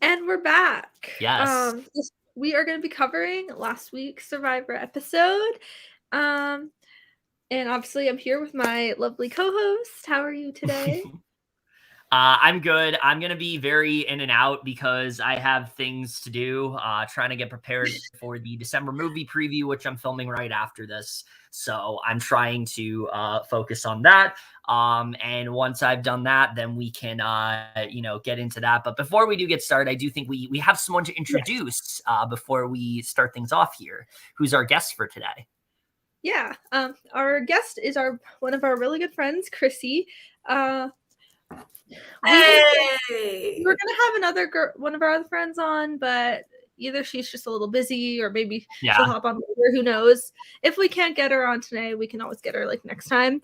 And we're back. Yes. We are going to be covering last week's Survivor episode. And obviously, I'm here with my lovely co-host. How are you today? I'm good. I'm going to be very in and out because I have things to do, trying to get prepared for the December movie preview, which I'm filming right after this. So I'm trying to focus on that. And once I've done that, then we can, get into that. But before we do get started, I do think we have someone to introduce before we start things off here. Who's our guest for today? Yeah. Our guest is one of our really good friends, Chrissy. Hey! We're gonna have one of our other friends on, but either she's just a little busy or maybe she'll hop on later. Who knows? If we can't get her on today, we can always get her like next time.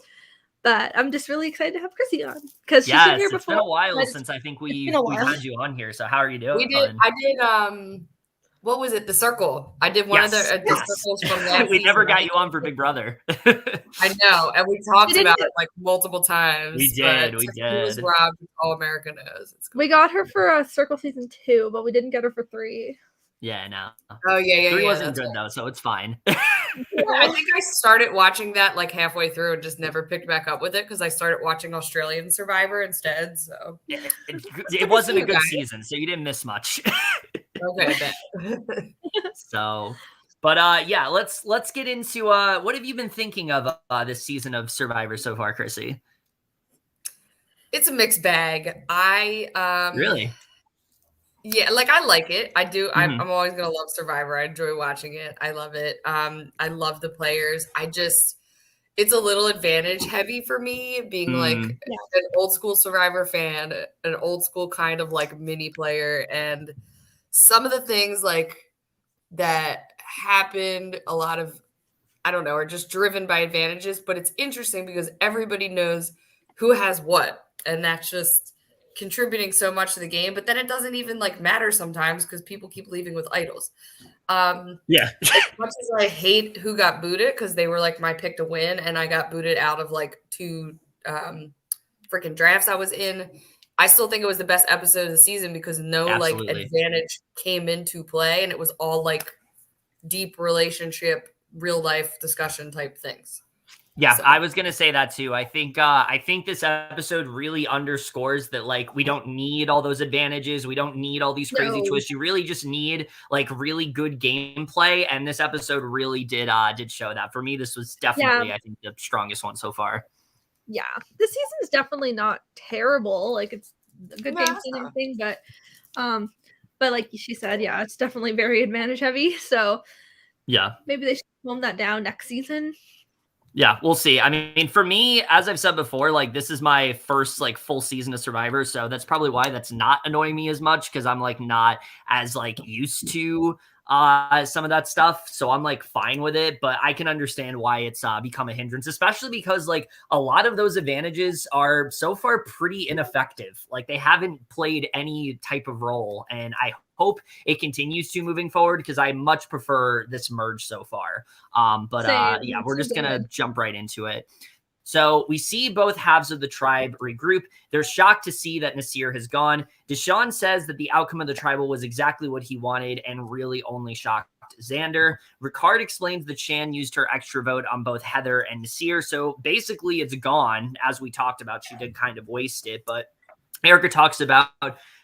But I'm just really excited to have Chrissy on because she's been here before. It's been a while since I think we've had you on here. So how are you doing? I did. What was it? The Circle. I did one of the circles from last We never got you on for Big Brother. I know, and we talked about it like multiple times. We did. He was robbed. All America knows. We got her for Circle season 2, but we didn't get her for 3. Yeah, no. Oh yeah. 3 wasn't good though, so it's fine. I think I started watching that like halfway through and just never picked back up with it because I started watching Australian Survivor instead. So it wasn't a good season, so you didn't miss much. Okay. So, but yeah, let's get into what have you been thinking of this season of Survivor so far, Chrissy? It's a mixed bag. Really. Yeah, like I like it. I do. I'm always gonna love Survivor. I enjoy watching it. I love it. I love the players. It's a little advantage heavy for me being like an old school Survivor fan, an old school kind of like mini player, and some of the things like that happened, a lot of, I don't know, are just driven by advantages. But it's interesting because everybody knows who has what, and that's just contributing so much to the game. But then it doesn't even like matter sometimes because people keep leaving with idols. As much as I hate who got booted because they were like my pick to win, and I got booted out of like 2 freaking drafts I was in, I still think it was the best episode of the season because like advantage came into play, and it was all like deep relationship, real life discussion type things. Yeah, so I was going to say that too. I think this episode really underscores that like we don't need all those advantages. We don't need all these crazy twists. You really just need like really good gameplay, and this episode really did show that. For me, this was definitely I think the strongest one so far. Yeah, this season is definitely not terrible. Like it's a good game and everything, but like she said, yeah, it's definitely very advantage heavy. So yeah, maybe they should tone that down next season. Yeah, we'll see. I mean, for me, as I've said before, like this is my first like full season of Survivor, so that's probably why that's not annoying me as much because I'm like not as like used to some of that stuff, so I'm like fine with it. But I can understand why it's become a hindrance, especially because like a lot of those advantages are so far pretty ineffective. Like they haven't played any type of role, and I hope it continues to moving forward because I much prefer this merge so far. Yeah, we're just gonna jump right into it. So we see both halves of the tribe regroup. They're shocked to see that Naseer has gone. Deshawn says that the outcome of the tribal was exactly what he wanted and really only shocked Xander. Ricard explains that Shan used her extra vote on both Heather and Naseer. So basically it's gone. As we talked about, she did kind of waste it. But Erika talks about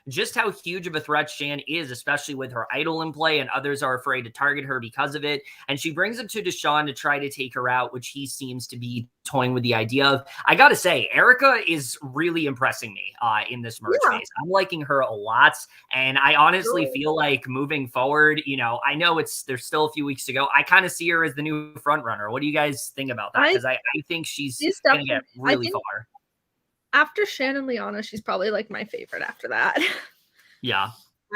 just how huge of a threat Shan is, especially with her idol in play, and others are afraid to target her because of it. And she brings it to Deshawn to try to take her out, which he seems to be toying with the idea of. I got to say, Erika is really impressing me in this merge phase. I'm liking her a lot. And I honestly feel like moving forward, I know there's still a few weeks to go. I kind of see her as the new front runner. What do you guys think about that? Because I think she's going to get really far. After Shan and Liana, she's probably like my favorite after that. Yeah.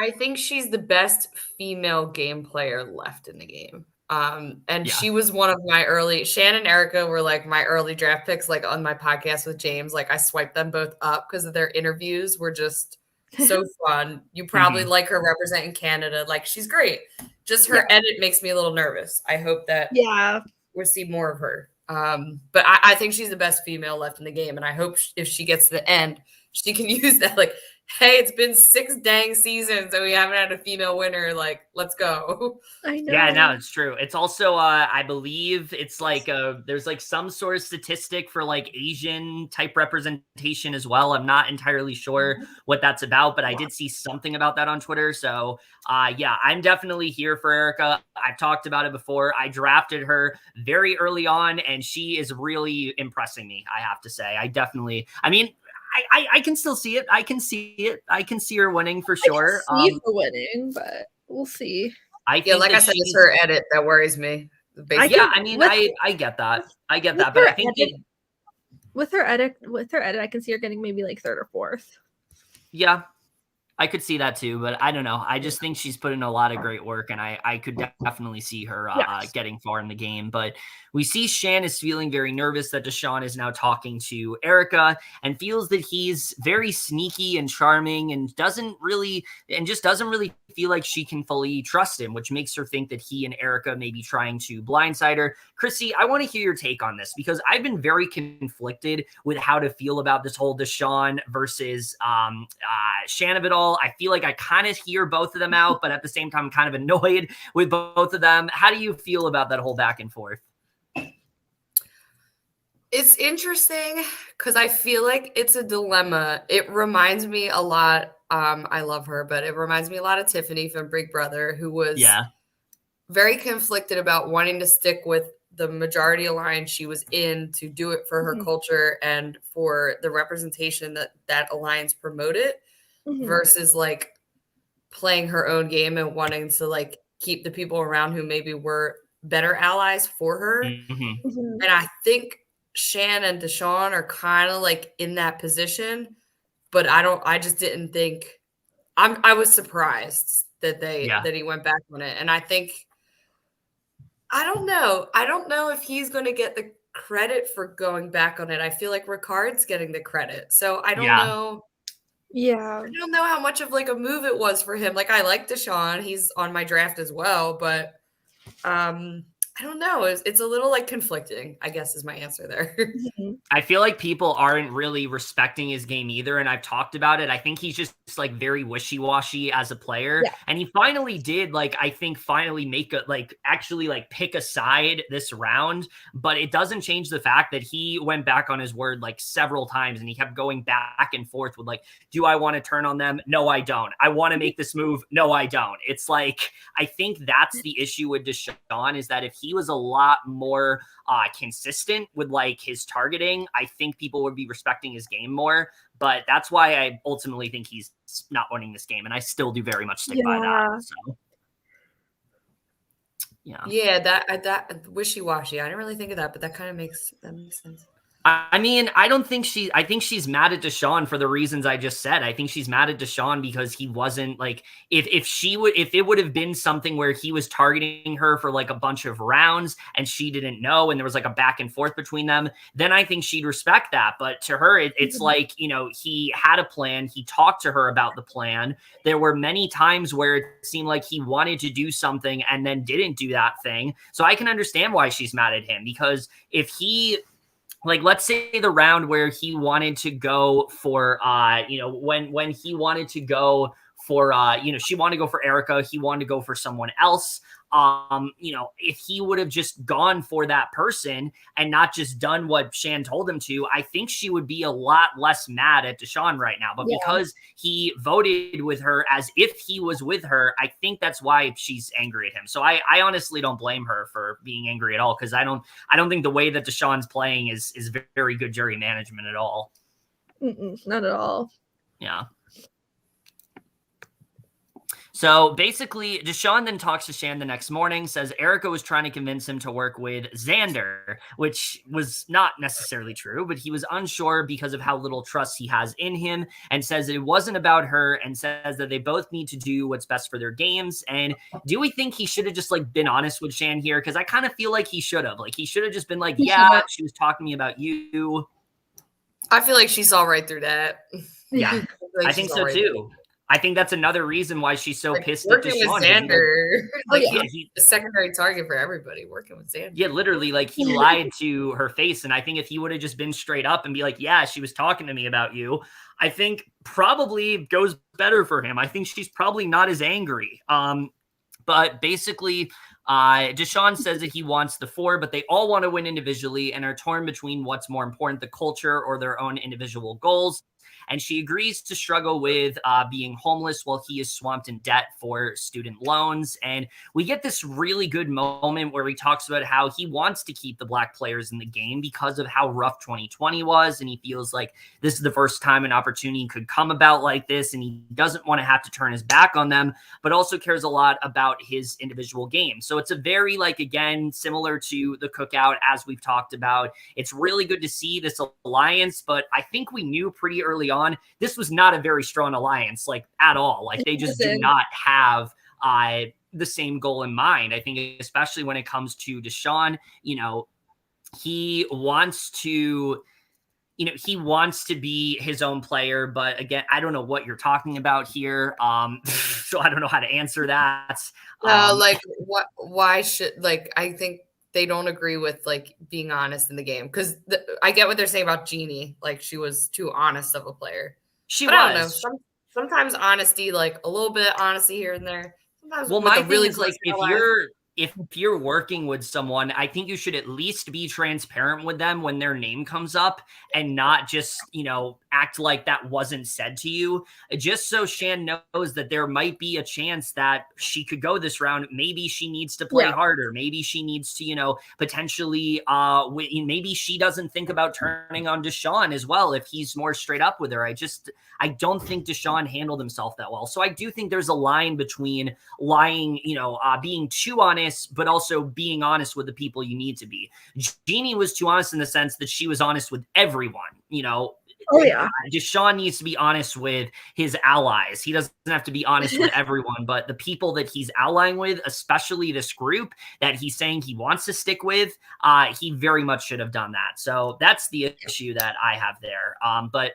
I think she's the best female game player left in the game. She was one of my early, Shan and Erika were like my early draft picks, like on my podcast with James. Like I swiped them both up because of their interviews were just so fun. You probably like her representing Canada. Like she's great. Just her edit makes me a little nervous. I hope that we'll see more of her. But I think she's the best female left in the game. And I hope if she gets to the end, she can use that like hey, it's been 6 dang seasons and we haven't had a female winner. Like, let's go. I know. Yeah, no, it's true. It's also, I believe it's like, there's like some sort of statistic for like Asian type representation as well. I'm not entirely sure what that's about, but I did see something about that on Twitter. So, yeah, I'm definitely here for Erika. I've talked about it before. I drafted her very early on, and she is really impressing me, I have to say. I can still see it. I can see it. I can see her winning for sure. I can see her winning, but we'll see. I said, it's her edit that worries me. I get that. I get that, but I think with her edit, I can see her getting maybe like 3rd or 4th. Yeah, I could see that too, but I don't know. I just think she's put in a lot of great work, and I could definitely see her getting far in the game. But we see Shan is feeling very nervous that Deshawn is now talking to Erika and feels that he's very sneaky and charming and doesn't really feel like she can fully trust him, which makes her think that he and Erika may be trying to blindside her. Chrissy, I want to hear your take on this because I've been very conflicted with how to feel about this whole Deshawn versus Shan of it all. I feel like I kind of hear both of them out, but at the same time, I'm kind of annoyed with both of them. How do you feel about that whole back and forth? It's interesting because I feel like it's a dilemma. It reminds me a lot. I love her, but it reminds me a lot of Tiffany from Big Brother, who was very conflicted about wanting to stick with the majority alliance she was in to do it for her culture and for the representation that alliance promoted versus like playing her own game and wanting to like keep the people around who maybe were better allies for her. And I think Shan and Deshawn are kind of like in that position, but I just didn't think I was surprised that that he went back on it. And I think, I don't know if he's going to get the credit for going back on it. I feel like Ricard's getting the credit. So I don't know. Yeah. I don't know how much of like a move it was for him. Like I like Deshawn. He's on my draft as well, but I don't know. It's a little like conflicting, I guess is my answer there. I feel like people aren't really respecting his game either. And I've talked about it. I think he's just like very wishy-washy as a player. Yeah. And he finally did finally make actually pick a side this round, but it doesn't change the fact that he went back on his word like several times and he kept going back and forth with like, do I want to turn on them? No, I don't. I want to make this move. No, I don't. It's like, I think that's the issue with Deshawn is that if he was a lot more consistent with like his targeting, I think people would be respecting his game more. But that's why I ultimately think he's not winning this game, and I still do very much stick by that. So. Yeah, that wishy-washy. I didn't really think of that, but that kind of makes sense. I mean, I think she's mad at Deshawn for the reasons I just said. I think she's mad at Deshawn because he wasn't like, if it would have been something where he was targeting her for like a bunch of rounds and she didn't know, and there was like a back and forth between them, then I think she'd respect that. But to her, it's like, he had a plan. He talked to her about the plan. There were many times where it seemed like he wanted to do something and then didn't do that thing. So I can understand why she's mad at him, because if he, like, let's say the round where he wanted to go for, when he wanted to go for, she wanted to go for Erika, he wanted to go for someone else. If he would have just gone for that person and not just done what Shan told him to, I think she would be a lot less mad at Deshawn right now. But because he voted with her as if he was with her, I think that's why she's angry at him. So I honestly don't blame her for being angry at all, because I don't think the way that Deshawn's playing is very good jury management at all. Not at all. Yeah. So basically, Deshawn then talks to Shan the next morning, says Erika was trying to convince him to work with Xander, which was not necessarily true, but he was unsure because of how little trust he has in him, and says that it wasn't about her, and says that they both need to do what's best for their games. And do we think he should have just been honest with Shan here? Because I kind of feel like he should have. Like, he should have just been like, yeah, she was talking to me about you. I feel like she saw right through that. Yeah, I think so too. I think that's another reason why she's so pissed at Working Deshawn. with Xander, he's a secondary target for everybody working with Xander. Yeah, literally, like he lied to her face. And I think if he would have just been straight up and be like, yeah, she was talking to me about you, I think probably goes better for him. I think she's probably not as angry. But basically, Deshawn says that he wants the 4, but they all want to win individually and are torn between what's more important, the culture or their own individual goals. And she agrees to struggle with being homeless while he is swamped in debt for student loans. And we get this really good moment where he talks about how he wants to keep the Black players in the game because of how rough 2020 was. And he feels like this is the first time an opportunity could come about like this. And he doesn't want to have to turn his back on them, but also cares a lot about his individual game. So it's a very, like, again, similar to the cookout, as we've talked about. It's really good to see this alliance, but I think we knew pretty early on this was not a very strong alliance, like, at all. Like, they just do not have the same goal in mind. I think especially when it comes to Deshawn, he wants to be his own player, but again, I don't know what you're talking about here. So I don't know how to answer that. Why should, I think they don't agree with, being honest in the game. Because I get what they're saying about Genie. Like, she was too honest of a player. I don't know. Sometimes honesty, a little bit of honesty here and there. Sometimes my thing is, if you're working with someone, I think you should at least be transparent with them when their name comes up and not just, act like that wasn't said to you. Just so Shan knows that there might be a chance that she could go this round. Maybe she needs to play harder. Maybe she needs to, potentially, maybe she doesn't think about turning on Deshawn as well if he's more straight up with her. I don't think Deshawn handled himself that well. So I do think there's a line between lying, being too honest, but also being honest with the people you need to be. Genie was too honest in the sense that she was honest with everyone, Oh, yeah. Deshawn needs to be honest with his allies. He doesn't have to be honest with everyone, but the people that he's allying with, especially this group that he's saying he wants to stick with, he very much should have done that. So that's the issue that I have there. But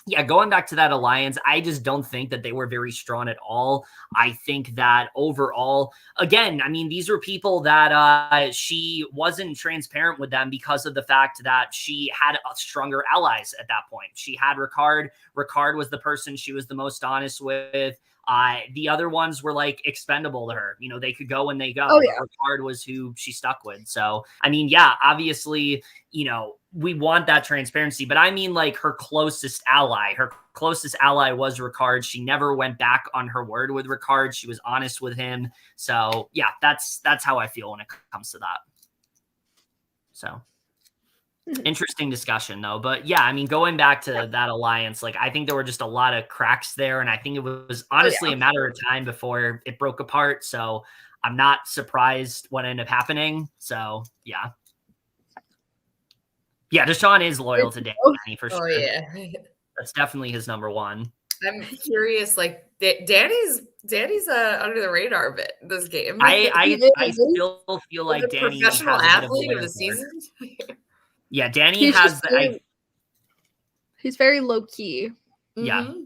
yeah, going back to that alliance, I just don't think that they were very strong at all. I think that overall, again, I mean, these were people that she wasn't transparent with them because of the fact that she had stronger allies at that point. She had Ricard. Ricard was the person she was the most honest with. The other ones were expendable to her. They could go when they go. Oh, yeah. Ricard was who she stuck with. So, I mean, yeah, obviously, we want that transparency, but I mean, her closest ally. Her closest ally was Ricard. She never went back on her word with Ricard. She was honest with him. So, yeah, that's how I feel when it comes to that. So, interesting discussion, though. But yeah, I mean, going back to that alliance, I think there were just a lot of cracks there, and I think it was honestly a matter of time before it broke apart. So, I'm not surprised what ended up happening. So, yeah. Yeah, Deshawn is loyal to Danny for sure. Oh, yeah. That's definitely his number one. I'm curious, Danny's under the radar a bit this game. I still feel like Danny professional athlete of the season. Yeah, Danny has he's very low key. Yeah. Mm-hmm.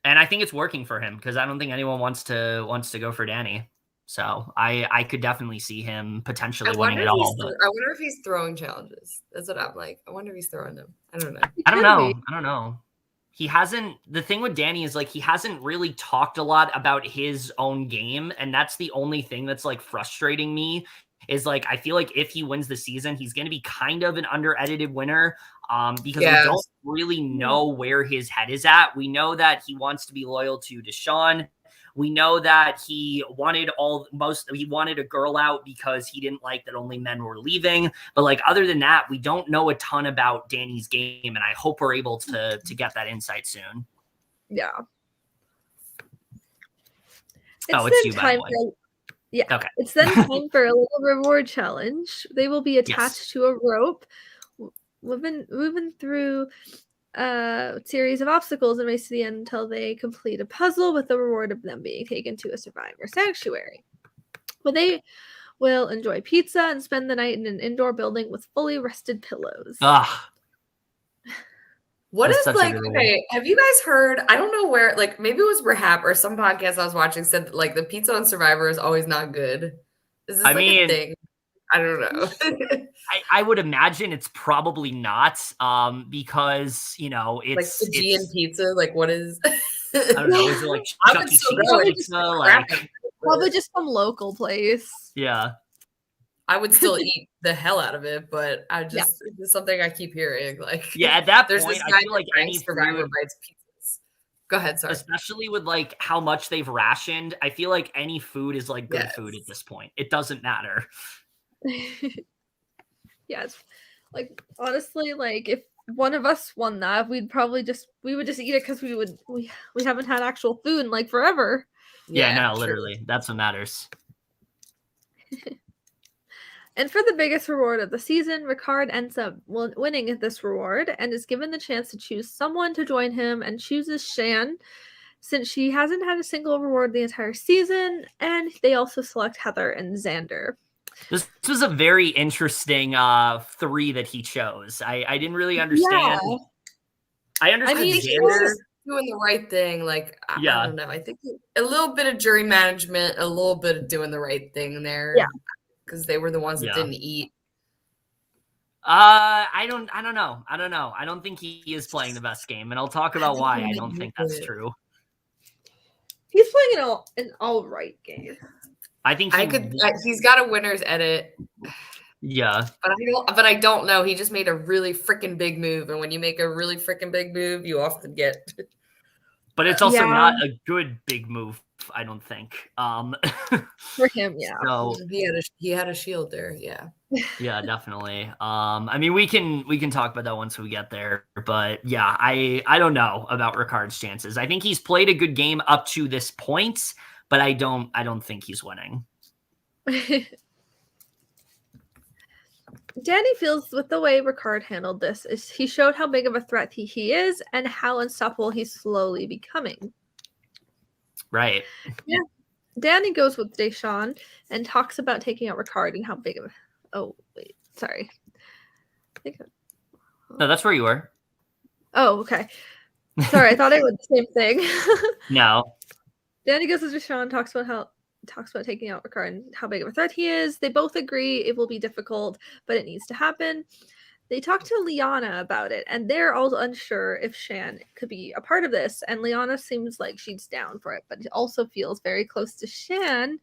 And I think it's working for him because I don't think anyone wants to go for Danny. So I could definitely see him potentially winning it all. I wonder if he's throwing challenges. That's what I'm like. I wonder if he's throwing them. I don't know. I don't know. He hasn't. The thing with Danny is he hasn't really talked a lot about his own game, and that's the only thing that's frustrating me. Is I feel like if he wins the season, he's going to be kind of an under-edited winner because we don't really know where his head is at. We know that he wants to be loyal to Deshawn. We know that he wanted a girl out because he didn't like that only men were leaving. But other than that, we don't know a ton about Danny's game, and I hope we're able to get that insight soon. Yeah. It's you, by the way. Yeah. Okay. It's then time for a little reward challenge. They will be attached to a rope, moving through a series of obstacles and race to the end until they complete a puzzle with the reward of them being taken to a survivor sanctuary. Well, they will enjoy pizza and spend the night in an indoor building with fully rested pillows. What is like, okay, have you guys heard, I don't know where, like maybe it was Rehab or some podcast I was watching said that, like the pizza on Survivor is always not good. Is this a thing? I don't know. I would imagine it's probably not, because it's like Fijian pizza. Like what is? I don't know. Is it like Chuck E. Cheese pizza? Like probably just some local place. Yeah. I would still eat the hell out of it, but it's something I keep hearing. Like, at that point, I feel like any Survivor bites pizzas. Go ahead, sorry. Especially with like how much they've rationed, I feel like any food is like good food at this point. It doesn't matter. It's like honestly, like if one of us won that, we would just eat it because we haven't had actual food in like forever. No, literally, that's what matters. And for the biggest reward of the season, Ricard ends up winning this reward and is given the chance to choose someone to join him, and chooses Shan, since she hasn't had a single reward the entire season, and they also select Heather and Xander. This was a very interesting 3 that he chose. I didn't really understand. Yeah. I understand Xander doing the right thing. Like, I don't know. I think a little bit of jury management, a little bit of doing the right thing there. Yeah. Because they were the ones that didn't eat. I don't know. I don't think he is playing the best game, and I'll talk about why I don't think that's true. He's playing an all right game. I think he's got a winner's edit. Yeah. But I don't know. He just made a really freaking big move, and when you make a really freaking big move, you often get. But it's also not a good big move, I don't think. For him, So he had a shield there, Yeah, definitely. I mean, we can talk about that once we get there. But yeah, I don't know about Ricard's chances. I think he's played a good game up to this point, but I don't think he's winning. Danny feels with the way Ricard handled this is he showed how big of a threat he is and how unstoppable he's slowly becoming. Right. Yeah. Danny goes with Deshawn and talks about taking out Ricard and how big of a... Oh, wait. Sorry. No, that's where you were. Oh, okay. Sorry, I thought it was the same thing. No. Danny goes with Deshawn, talks about taking out Ricard and how big of a threat he is. They both agree it will be difficult, but it needs to happen. They talk to Liana about it, and they're all unsure if Shan could be a part of this. And Liana seems like she's down for it, but also feels very close to Shan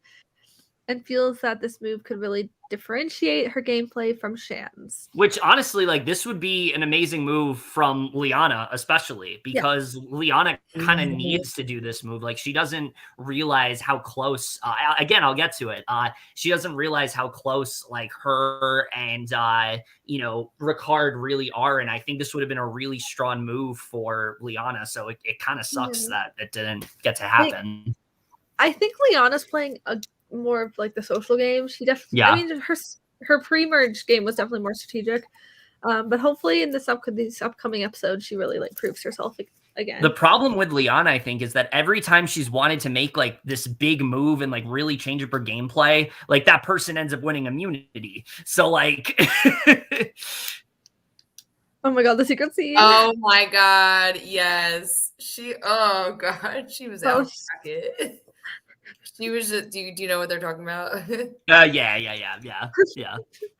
and feels that this move could really differentiate her gameplay from Shan's. Which honestly, like, this would be an amazing move from Liana, especially because Liana kind of needs to do this move. Like, she doesn't realize how close, again, I'll get to it. She doesn't realize how close like her and, Ricard really are. And I think this would have been a really strong move for Liana. So it kind of sucks that it didn't get to happen. I think Liana's playing more of like the social game. She definitely, I mean, her pre-merge game was definitely more strategic. But hopefully in this upcoming episode, she really like proves herself again. The problem with Liana, I think, is that every time she's wanted to make like this big move and like really change up her gameplay, like that person ends up winning immunity. So like, oh my god, the secret scene. Oh my god, yes. She was out of pocket. She was just, do you know what they're talking about? Yeah.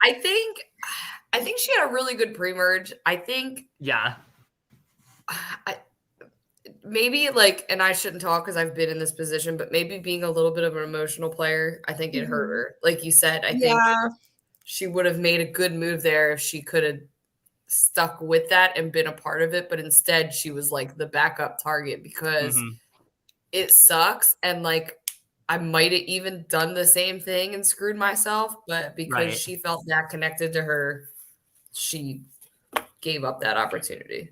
I think she had a really good pre-merge. I think maybe like, and I shouldn't talk because I've been in this position, but maybe being a little bit of an emotional player, I think it hurt her. Like you said, I think she would have made a good move there if she could have stuck with that and been a part of it. But instead, she was like the backup target because it sucks. And like, I might have even done the same thing and screwed myself, but because she felt that connected to her, she gave up that opportunity.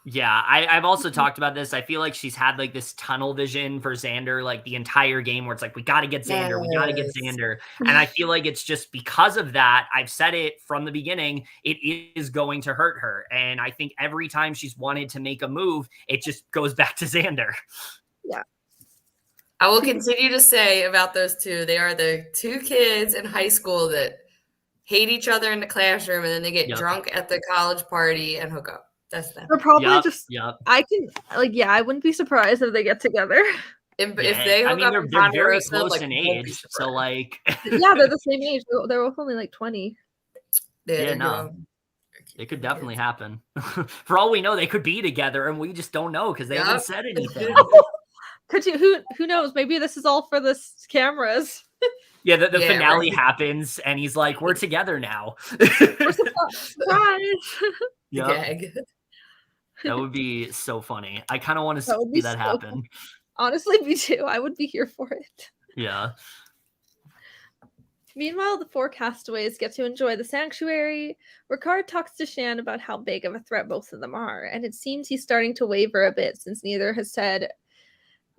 Yeah, I've also talked about this. I feel like she's had like this tunnel vision for Xander like the entire game where it's like, we got to get Xander, we got to get Xander. And I feel like it's just because of that, I've said it from the beginning, it is going to hurt her. And I think every time she's wanted to make a move, it just goes back to Xander. Yeah. I will continue to say about those two, they are the two kids in high school that hate each other in the classroom and then they get drunk at the college party and hook up. That's them. They're probably I can I wouldn't be surprised if they get together. If they hook up, they're very close in age, so like they're the same age. They're both only like 20. It could definitely happen. For all we know, they could be together, and we just don't know because they haven't said anything. Could you? Who knows? Maybe this is all for the cameras. Yeah, the finale happens, and he's like, "We're together now." Surprise! Gag. That would be so funny. I kind of want to see that happen. Honestly, me too. I would be here for it. Yeah. Meanwhile, the 4 castaways get to enjoy the sanctuary. Ricard talks to Shan about how big of a threat both of them are, and it seems he's starting to waver a bit since neither has said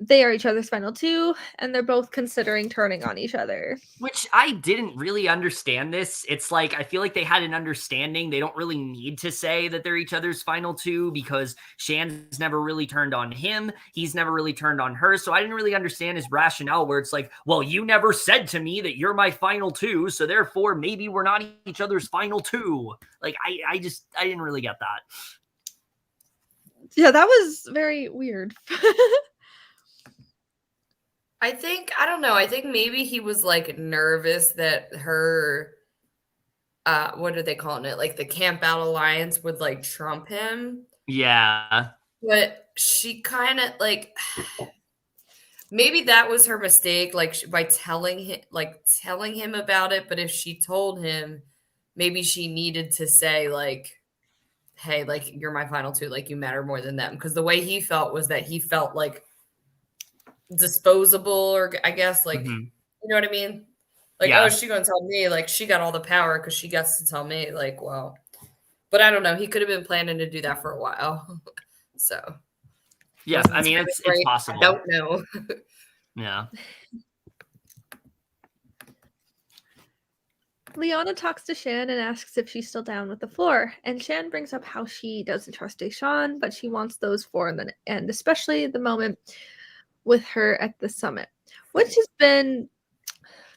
they are each other's final 2, and they're both considering turning on each other. Which I didn't really understand this. It's like, I feel like they had an understanding. They don't really need to say that they're each other's final 2 because Shan's never really turned on him. He's never really turned on her. So I didn't really understand his rationale where it's like, well, you never said to me that you're my final 2. So therefore, maybe we're not each other's final 2. Like, I didn't really get that. Yeah, that was very weird. I don't know. I think maybe he was like nervous that her, what are they calling it? Like the camp out alliance would like trump him. Yeah. But she kind of like, maybe that was her mistake. Like by telling him about it. But if she told him, maybe she needed to say like, hey, like you're my final 2. Like you matter more than them. Because the way he felt was that he felt like disposable, or I guess like you know what I mean, like oh, she gonna tell me like she got all the power because she gets to tell me, like, well, but I don't know, he could have been planning to do that for a while. So yeah, I mean it's possible. I don't know. Yeah. Liana talks to Shan and asks if she's still down with the floor, and Shan brings up how she doesn't trust Deshawn, but she wants those 4 in the end, especially the moment with her at the summit, which has been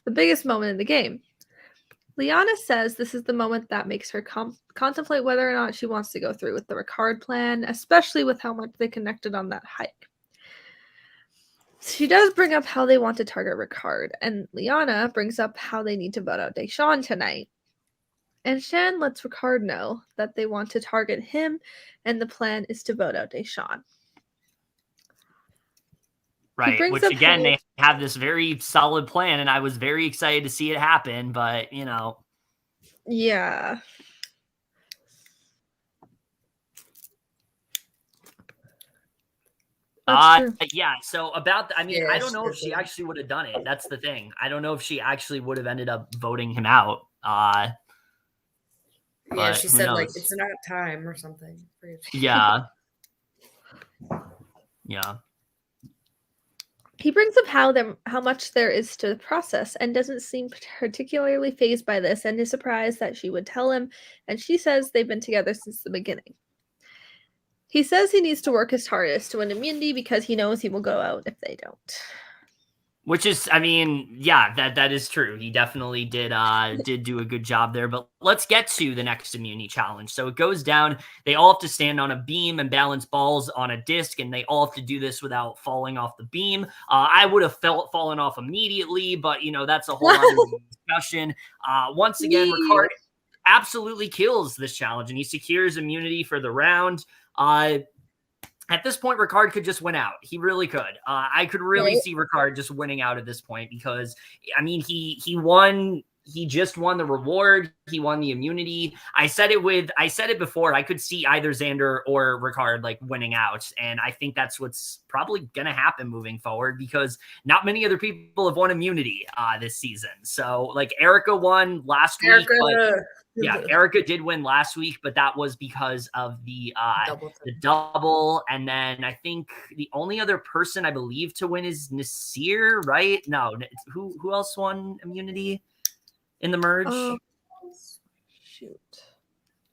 the biggest moment in the game. Liana says this is the moment that makes her contemplate whether or not she wants to go through with the Ricard plan, especially with how much they connected on that hike. She does bring up how they want to target Ricard, and Liana brings up how they need to vote out Deshawn tonight. And Shan lets Ricard know that they want to target him, and the plan is to vote out Deshawn. Right, which again, they have this very solid plan, and I was very excited to see it happen, but, you know. Yeah. Yeah, so about, I mean, I don't know if she actually would have done it. That's the thing. I don't know if she actually would have ended up voting him out. Yeah, she said, like, it's not time or something. Yeah. Yeah. He brings up how much there is to the process and doesn't seem particularly fazed by this, and is surprised that she would tell him, and she says they've been together since the beginning. He says he needs to work his hardest to win immunity because he knows he will go out if they don't. Which is, I mean, yeah, that is true. He definitely did do a good job there. But let's get to the next immunity challenge. So it goes down. They all have to stand on a beam and balance balls on a disc, and they all have to do this without falling off the beam. I would have fallen off immediately, but, you know, that's a whole other discussion. Once again, Ricard absolutely kills this challenge, and he secures immunity for the round. At this point, Ricard could just win out. He really could. I could really see Ricard just winning out at this point because, I mean, he won. He just won the reward. He won the immunity. I said it before. I could see either Xander or Ricard like winning out, and I think that's what's probably going to happen moving forward because not many other people have won immunity this season. So, like Erika won last week. But yeah, Erika did win last week, but that was because of the double. And then I think the only other person I believe to win is Naseer, right? No, who else won immunity in the merge? Shoot.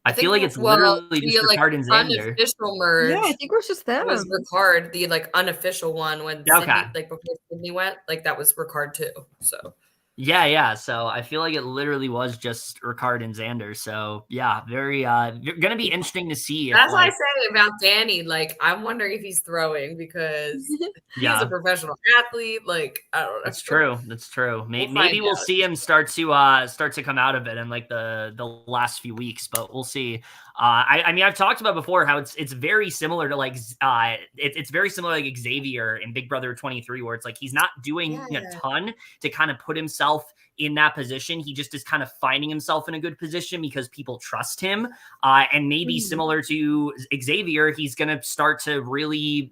I feel like it's literally just Ricard and Xander. Unofficial merge. Yeah, I think we're just them. It was Ricard, the like unofficial one when Sydney, like before Sydney went, like that was Ricard too. So Yeah. So I feel like it literally was just Ricard and Xander. So yeah, very gonna be interesting to see. That's what I say about Danny. Like, I'm wondering if he's throwing because he's a professional athlete. Like, I don't know. That's true. That's true. Maybe we'll see him start to come out of it in like the last few weeks, but we'll see. I mean, I've talked about before how it's very similar to like it's very similar to like Xavier in Big Brother 23, where it's like he's not doing a ton to kind of put himself in that position. He just is kind of finding himself in a good position because people trust him. And maybe similar to Xavier, he's going to start to really,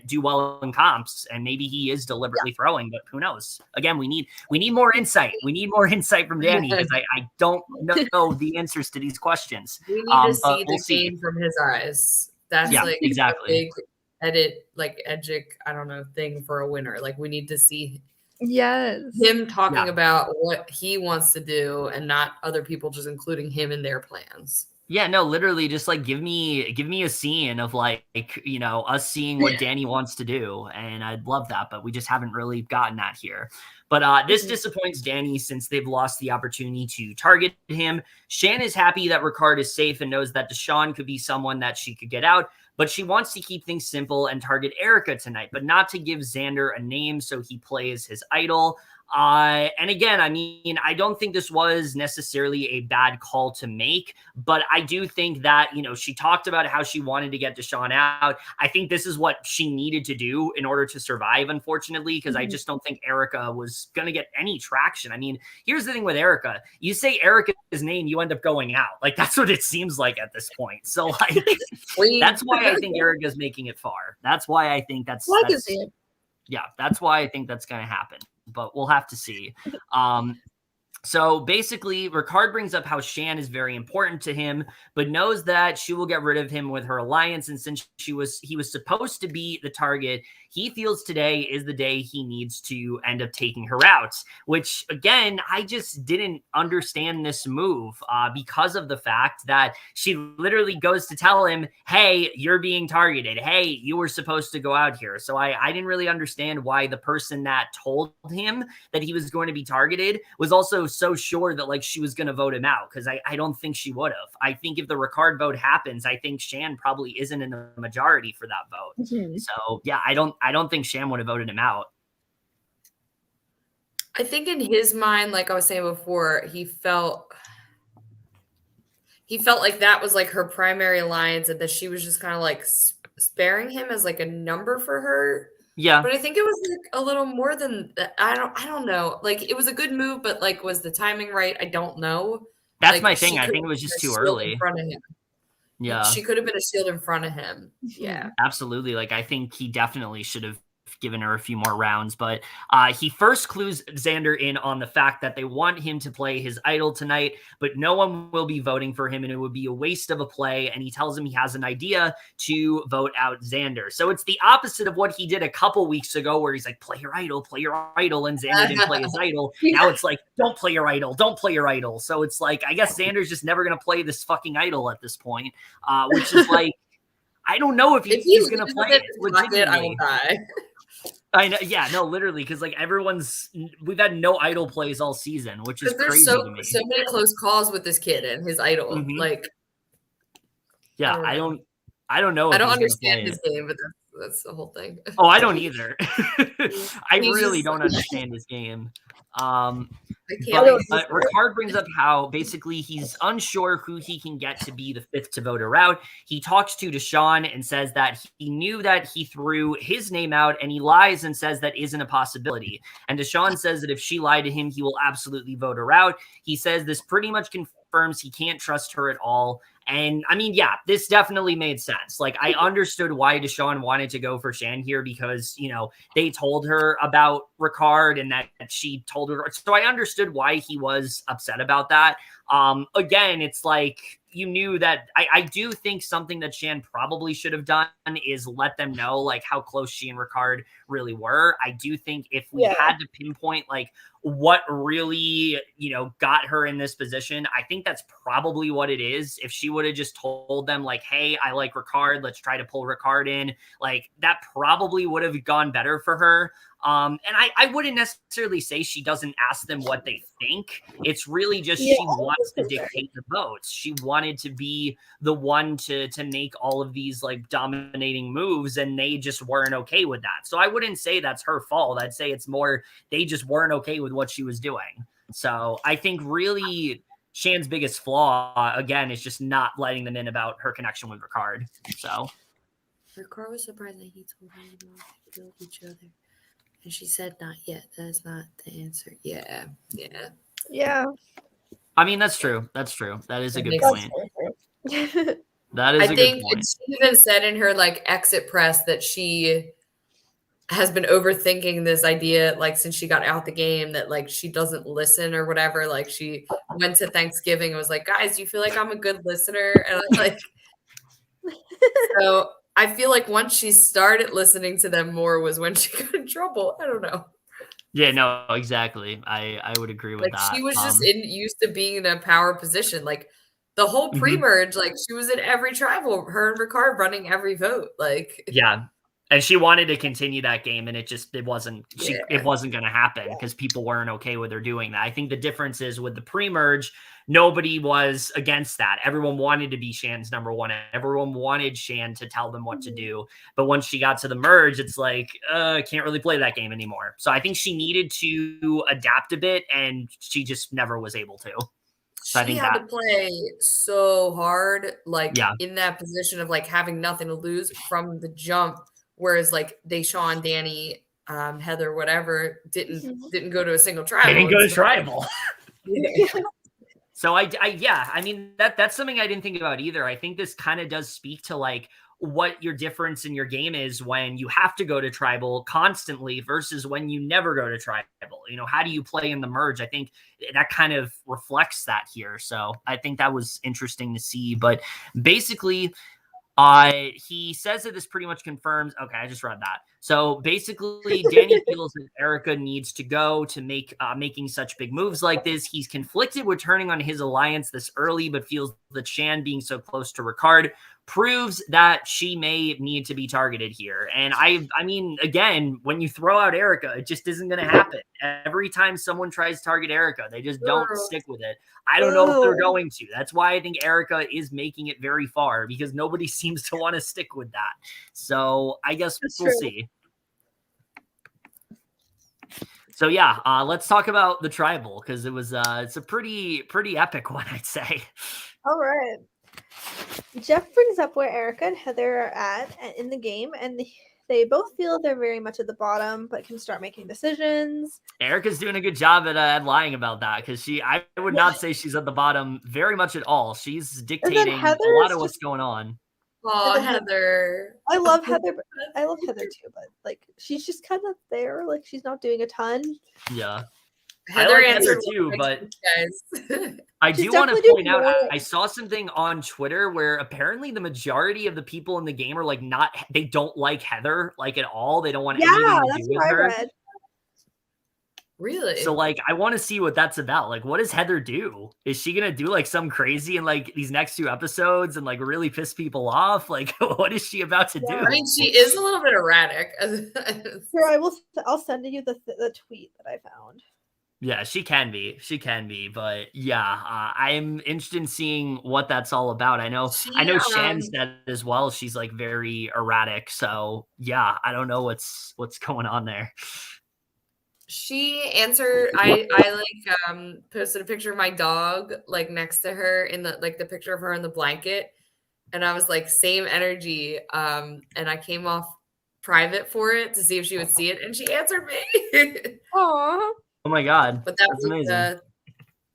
do well in comps, and maybe he is deliberately throwing, but who knows? Again, we need more insight. We need more insight from Danny because I don't know the answers to these questions. We need to see the game from his eyes. That's exactly. a big I don't know, thing for a winner. Like, we need to see him talking about what he wants to do and not other people just including him in their plans. Yeah, no, literally just like give me a scene of like, us seeing what Danny wants to do. And I'd love that, but we just haven't really gotten that here. But this disappoints Danny since they've lost the opportunity to target him. Shan is happy that Ricard is safe and knows that Deshawn could be someone that she could get out, but she wants to keep things simple and target Erika tonight, but not to give Xander a name so he plays his idol. And again, I mean, I don't think this was necessarily a bad call to make, but I do think that, she talked about how she wanted to get Deshawn out. I think this is what she needed to do in order to survive, unfortunately, because I just don't think Erika was going to get any traction. I mean, here's the thing with Erika. You say Erika's name, you end up going out. Like, that's what it seems like at this point. So, like, that's why I think Erika's making it far. That's why I think that's why I think that's going to happen. But we'll have to see. So basically, Ricard brings up how Shan is very important to him, but knows that she will get rid of him with her alliance. And since he was supposed to be the target, he feels today is the day he needs to end up taking her out, which, again, I just didn't understand this move because of the fact that she literally goes to tell him, hey, you're being targeted. Hey, you were supposed to go out here. So I didn't really understand why the person that told him that he was going to be targeted was also so sure that like she was going to vote him out, because I don't think she would have. I think if the Ricard vote happens, I think Shan probably isn't in the majority for that vote. So yeah, I don't think Shan would have voted him out. I think in his mind, like I was saying before, he felt like that was like her primary alliance, and that she was just kind of like sparing him as like a number for her. Yeah. But I think it was like a little more than that. I don't know. Like, it was a good move, but like, was the timing right? I don't know. That's like, my thing. I think it was just too early. In front of him. Yeah. She could have been a shield in front of him. Yeah. Absolutely. Like, I think he definitely should have given her a few more rounds, but he first clues Xander in on the fact that they want him to play his idol tonight, but no one will be voting for him and it would be a waste of a play. And he tells him he has an idea to vote out Xander. So it's the opposite of what he did a couple weeks ago, where he's like, play your idol, and Xander didn't play his idol. Now it's like, don't play your idol. So it's like, I guess Xander's just never going to play this fucking idol at this point, which is like, I don't know if he's going to play it. I will die. I know, yeah, no, literally, because like we've had no idol plays all season, which is crazy to me. So many close calls with this kid and his idol. Like, yeah, I don't know. I don't understand his game, but that's the whole thing. Oh, I don't either. I really don't understand his game. But Ricard brings up how basically he's unsure who he can get to be the fifth to vote her out. He talks to Deshawn and says that he knew that he threw his name out, and he lies and says that isn't a possibility. And Deshawn says that if she lied to him, he will absolutely vote her out. He says this pretty much confirms he can't trust her at all. And I mean, yeah, this definitely made sense. Like, I understood why Deshawn wanted to go for Shan here because, they told her about Ricard and that she told her. So I understood why he was upset about that. Again, it's like, you knew that I do think something that Shan probably should have done is let them know like how close she and Ricard really were. I do think if we had to pinpoint like what really, got her in this position, I think that's probably what it is. If she would have just told them like, hey, I like Ricard, let's try to pull Ricard in, like that probably would have gone better for her. And I wouldn't necessarily say she doesn't ask them what they think. It's really just she wants to dictate the votes. She wanted to be the one to make all of these like dominating moves, and they just weren't okay with that. So I wouldn't say that's her fault. I'd say it's more they just weren't okay with what she was doing. So I think really Shan's biggest flaw, again, is just not letting them in about her connection with Ricard. So Ricard was surprised that he told her they killed each other. And she said, not yet. That's not the answer. Yeah. I mean, that's true. That's true. That is a good point. That is a good point. She even said in her like exit press that she has been overthinking this idea like since she got out the game, that like she doesn't listen or whatever. Like she went to Thanksgiving and was like, guys, do you feel like I'm a good listener? And I'm like, so I feel like once she started listening to them more was when she got in trouble. I don't know. Yeah, no, exactly. I would agree with that. She was just used to being in a power position. Like the whole pre-merge, like she was in every tribal, her and Ricard running every vote. Like yeah. And she wanted to continue that game, and it wasn't going to happen because people weren't okay with her doing that. I think the difference is with the pre-merge, nobody was against that. Everyone wanted to be Shan's number one. Everyone wanted Shan to tell them what to do. But once she got to the merge, it's like, can't really play that game anymore. So I think she needed to adapt a bit, and she just never was able to. So she had to play so hard, like in that position of like having nothing to lose from the jump. Whereas like Deshawn, Danny, Heather, whatever, didn't go to a single tribal. They didn't go to tribal. So I mean, that's something I didn't think about either. I think this kind of does speak to like what your difference in your game is when you have to go to tribal constantly versus when you never go to tribal. You know, how do you play in the merge? I think that kind of reflects that here. So I think that was interesting to see. But basically, he says that this pretty much confirms. Okay, I just read that. So basically, Danny feels that Erika needs to go to making such big moves like this. He's conflicted with turning on his alliance this early, but feels that Shan being so close to Ricard proves that she may need to be targeted here. And I mean, again, when you throw out Erika, it just isn't going to happen. Every time someone tries to target Erika, they just don't stick with it. I don't know if they're going to. That's why I think Erika is making it very far, because nobody seems to want to stick with that. So I guess we'll see. So yeah, let's talk about the tribal, because it's a pretty epic one, I'd say. All right. Jeff brings up where Erika and Heather are at in the game, and they both feel they're very much at the bottom, but can start making decisions. Erika's doing a good job at lying about that, because I would not say she's at the bottom very much at all. She's dictating a lot of what's going on. Oh, Heather. I love Heather. I love Heather too, but like she's just kind of there. Like she's not doing a ton. Yeah. Heather I like Heather too, but I do want to point out, I saw something on Twitter where apparently the majority of the people in the game are like they don't like Heather like at all. They don't want anything to do with her. Read. Really? So like, I want to see what that's about. Like, what does Heather do? Is she going to do like some crazy in like these next 2 episodes and like really piss people off? Like, what is she about to do? I mean, she is a little bit erratic. Here, I'll send you the tweet that I found. Yeah, she can be, but yeah, I'm interested in seeing what that's all about. I know Shan's said as well. She's like very erratic, so yeah, I don't know what's going on there. She answered. I like posted a picture of my dog like next to her in the picture of her in the blanket, and I was like same energy. And I came off private for it to see if she would see it, and she answered me. Aww. Oh my god! But that's amazing.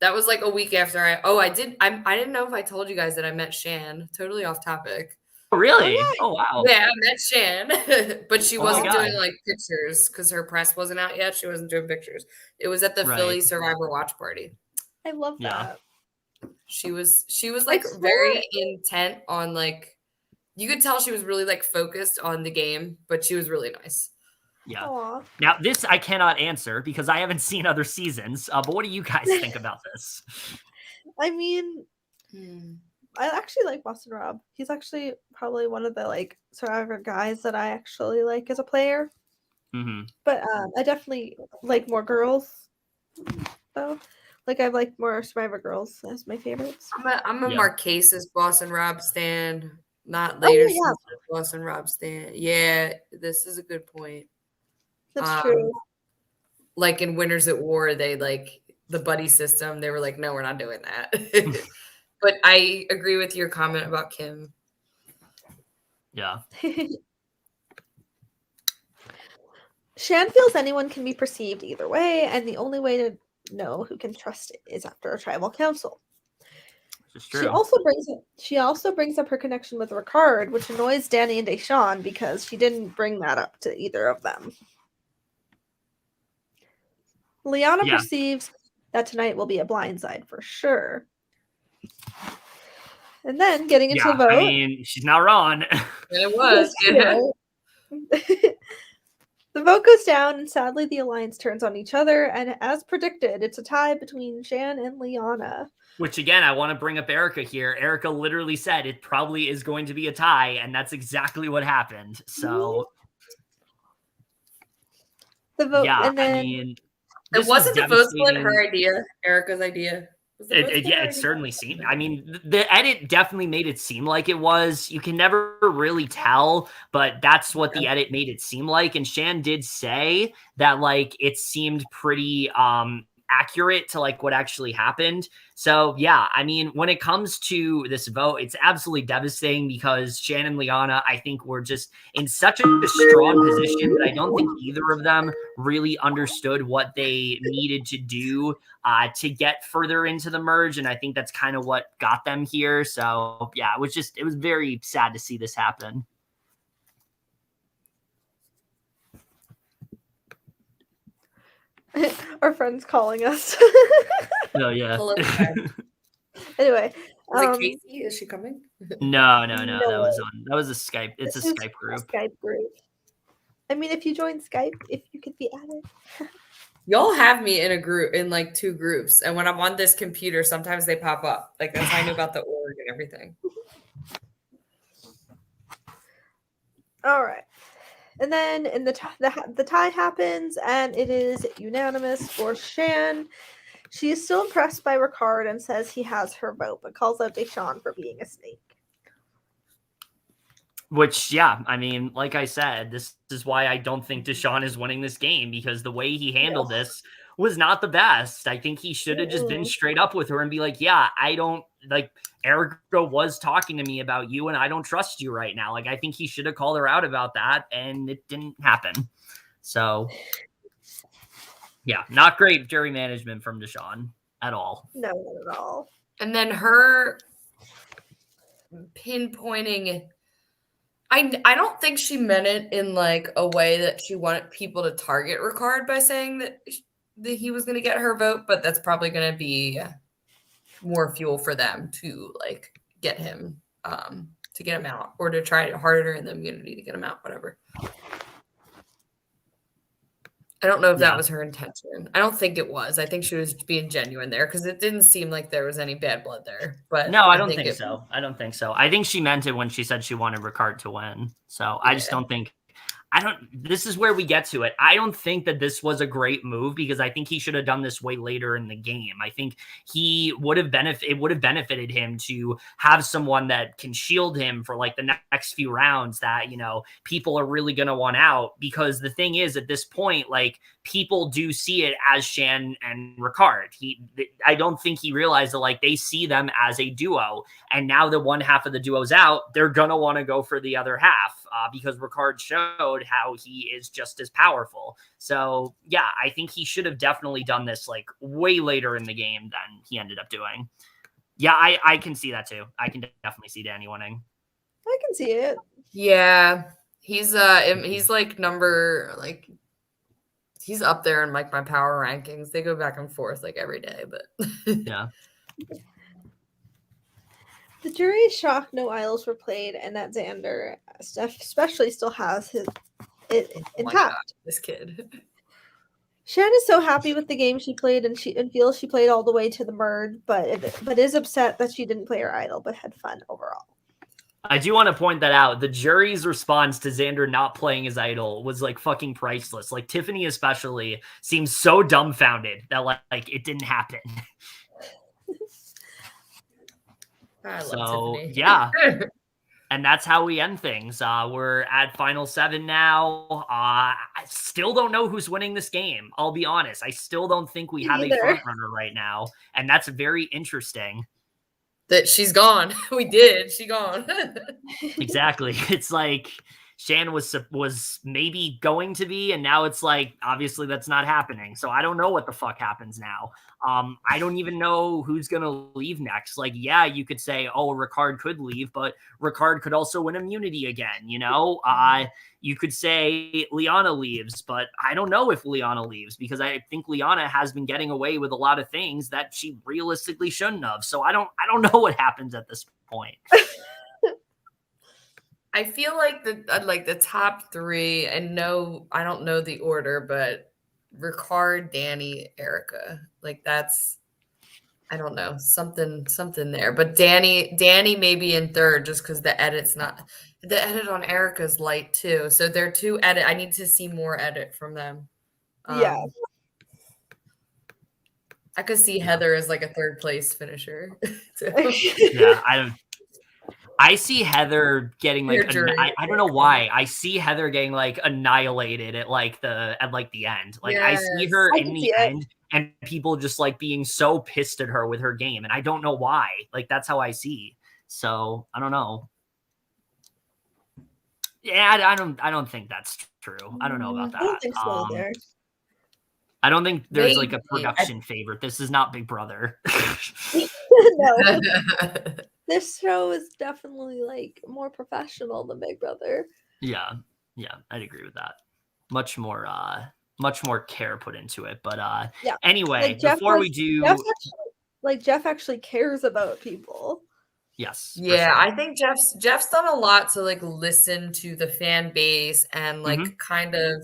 That was like a week after I didn't know if I told you guys that I met Shan. Totally off topic. Oh, really? Oh wow. Yeah, I met Shan, but she wasn't doing like pictures because her press wasn't out yet. She wasn't doing pictures. It was at the Philly Survivor watch party. I love that. She was like very intent on like, you could tell she was really like focused on the game, but she was really nice. Yeah. Aww. Now this I cannot answer because I haven't seen other seasons. But what do you guys think about this? I mean, I actually like Boston Rob. He's actually probably one of the like Survivor guys that I actually like as a player. But I definitely like more girls, though. Like, I like more Survivor girls as my favorites. I'm a Marquesas Boss and Rob stan, not later season Boss and Rob stan. Yeah, this is a good point. That's true. Like in Winners at War, they like the buddy system. They were like, no, we're not doing that. But I agree with your comment about Kim. Yeah. Shan feels anyone can be perceived either way, and the only way to know who can trust it is after a tribal council. True. She also brings up her connection with Ricard, which annoys Danny and Deshawn because she didn't bring that up to either of them. Liana perceives that tonight will be a blindside for sure. And then getting into the vote. I mean, she's not wrong. It was. Yeah. The vote goes down, and sadly the alliance turns on each other, and as predicted, it's a tie between Shan and Liana. Which, again, I want to bring up Erika here. Erika literally said it probably is going to be a tie, and that's exactly what happened. So, the vote, and then... I mean, it wasn't the vote split her idea, Erika's idea. It certainly seemed. I mean, the edit definitely made it seem like it was. You can never really tell, but that's what the edit made it seem like. And Shan did say that, like, it seemed pretty accurate to like what actually happened. So yeah, I mean, when it comes to this vote, it's absolutely devastating because Shan and Liana, I think, were just in such a strong position that I don't think either of them really understood what they needed to do to get further into the merge. And I think that's kind of what got them here. So yeah, it was very sad to see this happen. Our friend's calling us. Oh yeah. Anyway, Kaci, is she coming? No. That was a Skype. It's a Skype group. Skype group. I mean, if you join Skype, if you could be added. Y'all have me in a group, in like 2 groups, and when I'm on this computer, sometimes they pop up. Like that's how I knew about the org and everything. All right. And then in the tie happens, and it is unanimous for Shan. She is still impressed by Ricard and says he has her vote, but calls out Deshawn for being a snake. Which, yeah, I mean, like I said, this is why I don't think Deshawn is winning this game, because the way he handled this was not the best. I think he should have just been straight up with her and be like, yeah, I don't, like, Erika was talking to me about you and I don't trust you right now. Like, I think he should have called her out about that, and it didn't happen. So, yeah, not great jury management from Deshawn at all. No, not at all. And then her pinpointing, I don't think she meant it in like a way that she wanted people to target Ricard by saying that he was going to get her vote, but that's probably going to be more fuel for them to like get him out, or to try harder in the immunity to get him out, whatever. I don't know if that was her intention. I don't think it was. I think she was being genuine there because it didn't seem like there was any bad blood there. But no, I don't think so. I don't think so. I think she meant it when she said she wanted Ricard to win. So I just don't think. This is where we get to it. I don't think that this was a great move because I think he should have done this way later in the game. I think it would have benefited him to have someone that can shield him for like the next few rounds that, you know, people are really going to want out, because the thing is at this point, like, people do see it as Shan and Ricard. I don't think he realized that, like, they see them as a duo, and now that one half of the duo's out, they're going to want to go for the other half because Ricard showed how he is just as powerful. So yeah, I think he should have definitely done this like way later in the game than he ended up doing. Yeah, I can see that too. I can definitely see Danny winning. I can see it. Yeah, he's like he's up there in like my power rankings. They go back and forth like every day, but yeah. The jury is shocked no idols were played and that Xander especially still has it intact. God, this kid. Shan is so happy with the game she played and feels she played all the way to the merge, but is upset that she didn't play her idol but had fun overall. I do want to point that out. The jury's response to Xander not playing his idol was like fucking priceless. Like Tiffany especially seems so dumbfounded that like it didn't happen. I love Tiffany. Yeah. And that's how we end things. We're at Final 7 now. I still don't know who's winning this game. I'll be honest. I still don't think we have a front runner right now. And that's very interesting. That she's gone. She gone. Exactly. It's like Shan was maybe going to be, and now it's like, obviously that's not happening. So I don't know what the fuck happens now. I don't even know who's going to leave next. Like, yeah, you could say, oh, Ricard could leave, but Ricard could also win immunity again, you know? You could say Liana leaves, but I don't know if Liana leaves because I think Liana has been getting away with a lot of things that she realistically shouldn't have. So I don't know what happens at this point. I feel like the top three, and no, I don't know the order, but Ricard, Danny, Erika. Like that's, I don't know, something there. But Danny maybe in third just because the edit on Erika's light too. So they're two edit. I need to see more edit from them. Yeah. I could see Heather as like a third place finisher. Yeah, I see Heather getting like I don't know why. I see Heather getting like annihilated at the end. Like I see her in the end and people just like being so pissed at her with her game. And I don't know why. Like that's how I see. So I don't know. Yeah, I don't think that's true. I don't know about that. I don't think so either. I don't think there's like a production favorite. This is not Big Brother. No. This show is definitely like more professional than Big Brother. Yeah, I'd agree with that. Much more care put into it. But anyway, like before we do, Jeff actually cares about people. Yes. Yeah, I think Jeff's done a lot to like listen to the fan base and like kind of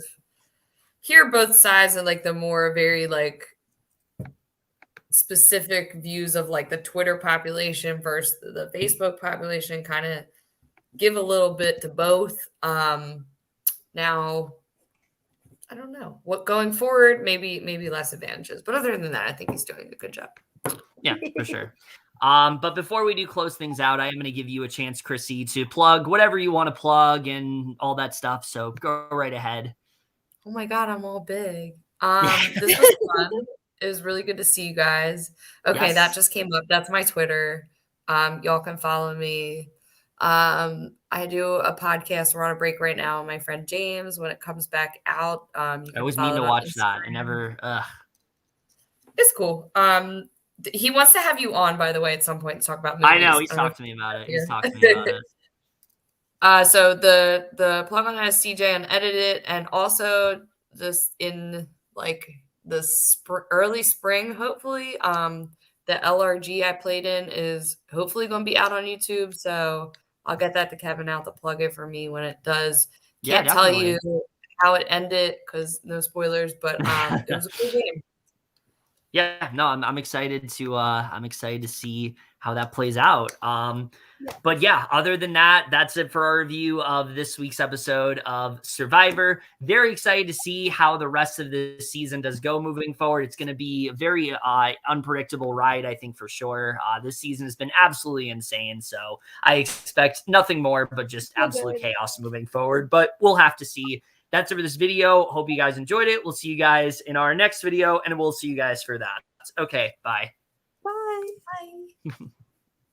hear both sides and like the more very like specific views of like the Twitter population versus the Facebook population, kind of give a little bit to both. Now I don't know what going forward, maybe less advantages, but other than that, I think he's doing a good job. Yeah, for sure. But before we do close things out, I am going to give you a chance, Chrissy, to plug whatever you want to plug and all that stuff. So go right ahead. Oh my God, I'm all big. This was fun. It was really good to see you guys. Okay, yes. That just came up. That's my Twitter. Y'all can follow me. I do a podcast. We're on a break right now. My friend James, when it comes back out, I always mean to watch that. I never. It's cool. He wants to have you on, by the way, at some point to talk about movies. I know he's talked to me about it. He's talked to me about it. So the plug on that is CJ Unedited, and also this in like the early spring, hopefully. The LRG I played in is hopefully going to be out on YouTube, so I'll get that to Kevin out to plug it for me when it does. Can't tell you how it ended because no spoilers, but it was a cool game. Yeah, no, I'm excited to see how that plays out. But yeah, other than that, that's it for our review of this week's episode of Survivor. Very excited to see how the rest of the season does go moving forward. It's going to be a very unpredictable ride, I think, for sure. This season has been absolutely insane, so I expect nothing more but just absolute chaos moving forward. But we'll have to see. That's it for this video. Hope you guys enjoyed it. We'll see you guys in our next video, and we'll see you guys for that. Okay, bye. Bye.